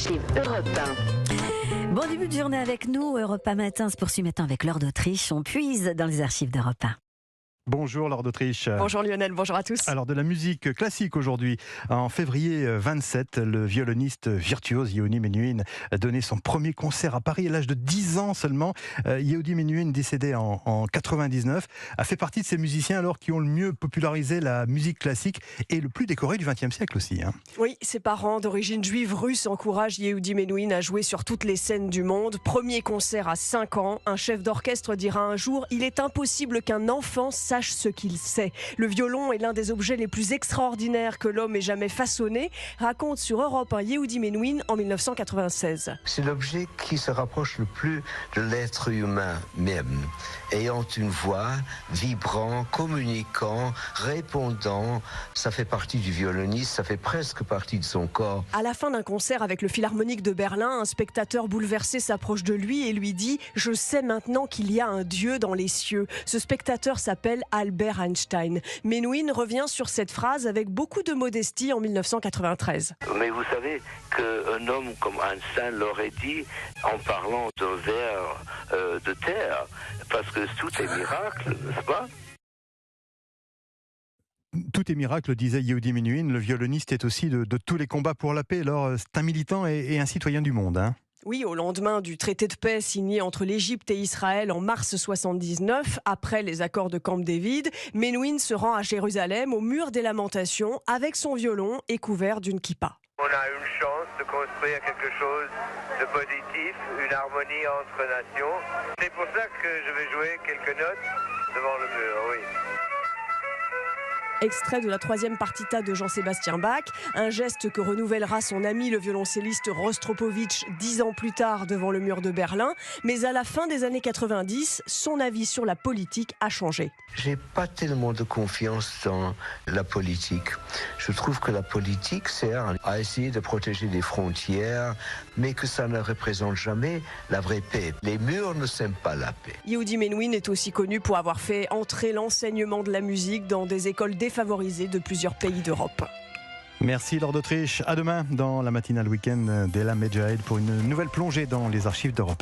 archives Europe 1. Bon début de journée avec nous. Europe 1 Matin se poursuit maintenant avec Laure d'Autriche. On puise dans les archives d'Europe 1. Bonjour Laure d'Autriche. Bonjour Lionel, bonjour à tous. Alors de la musique classique aujourd'hui. En février 27, le violoniste virtuose Yehudi Menuhin a donné son premier concert à Paris à l'âge de 10 ans seulement. Yehudi Menuhin, décédé en 99, a fait partie de ces musiciens alors qui ont le mieux popularisé la musique classique et le plus décoré du XXe siècle aussi. Oui, ses parents d'origine juive russe encouragent Yehudi Menuhin à jouer sur toutes les scènes du monde. Premier concert à 5 ans, un chef d'orchestre dira un jour « Il est impossible qu'un enfant sache ce qu'il sait. Le violon est l'un des objets les plus extraordinaires que l'homme ait jamais façonné », raconte sur Europe 1 Yehudi Menuhin en 1996. C'est l'objet qui se rapproche le plus de l'être humain même, ayant une voix, vibrant, communiquant, répondant. Ça fait partie du violoniste, ça fait presque partie de son corps. À la fin d'un concert avec le Philharmonique de Berlin, un spectateur bouleversé s'approche de lui et lui dit « Je sais maintenant qu'il y a un Dieu dans les cieux ». Ce spectateur s'appelle Albert Einstein. Menuhin revient sur cette phrase avec beaucoup de modestie en 1993. Mais vous savez qu'un homme comme Einstein l'aurait dit en parlant d'un ver de terre, parce que tout est miracle, n'est-ce pas ? Tout est miracle, disait Yehudi Menuhin. Le violoniste est aussi de tous les combats pour la paix. Alors, c'est un militant et un citoyen du monde. Oui, au lendemain du traité de paix signé entre l'Égypte et Israël en mars 79, après les accords de Camp David, Menuhin se rend à Jérusalem, au mur des Lamentations, avec son violon et couvert d'une kippa. On a une chance de construire quelque chose de positif, une harmonie entre nations. C'est pour ça que je vais jouer quelques notes devant le mur, oui. Extrait de la 3e partita de Jean-Sébastien Bach, un geste que renouvellera son ami le violoncelliste Rostropovitch 10 ans plus tard devant le mur de Berlin. Mais à la fin des années 90, son avis sur la politique a changé. J'ai pas tellement de confiance dans la politique. Je trouve que la politique sert à essayer de protéger les frontières, mais que ça ne représente jamais la vraie paix. Les murs ne s'aiment pas la paix. Yehudi Menuhin est aussi connu pour avoir fait entrer l'enseignement de la musique dans des écoles défavorisées de plusieurs pays d'Europe. Merci Laure d'Autriche. À demain dans la matinale week-end d'Ella Medjahed pour une nouvelle plongée dans les archives d'Europe 1.